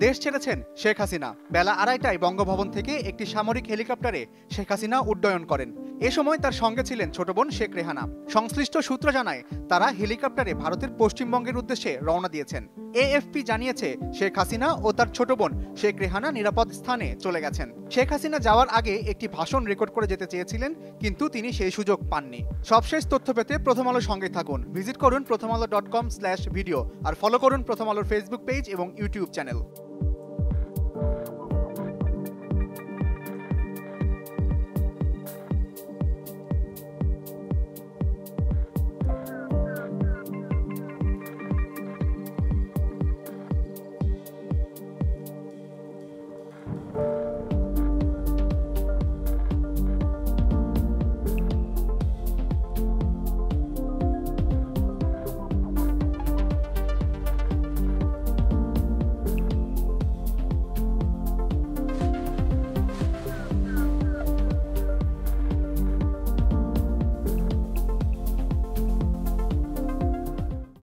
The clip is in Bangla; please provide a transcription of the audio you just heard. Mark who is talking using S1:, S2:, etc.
S1: দেশ ছেড়েছেন শেখ হাসিনা। বেলা 2:30টায় বঙ্গভবন থেকে একটি সামরিক হেলিকপ্টারে শেখ হাসিনা উড্ডয়ন করেন। এ সময় তার সঙ্গে ছিলেন ছোট বোন শেখ রেহানা। সংশ্লিষ্ট সূত্র জানায়, তারা হেলিকপ্টারে ভারতের পশ্চিমবঙ্গের উদ্দেশ্যে রওনা দিয়েছেন। এএফপি জানিয়েছে, শেখ হাসিনা ও তার ছোট বোন শেখ রেহানা নিরাপদ স্থানে চলে গেছেন। শেখ হাসিনা যাওয়ার আগে একটি ভাষণ রেকর্ড করে যেতে চেয়েছিলেন, কিন্তু তিনি সেই সুযোগ পাননি। সবশেষ তথ্য পেতে প্রথম আলোর সঙ্গে থাকুন। ভিজিট করুন prothomalo.com/video আর ফলো করুন প্রথম আলোর ফেসবুক পেজ এবং ইউটিউব চ্যানেল।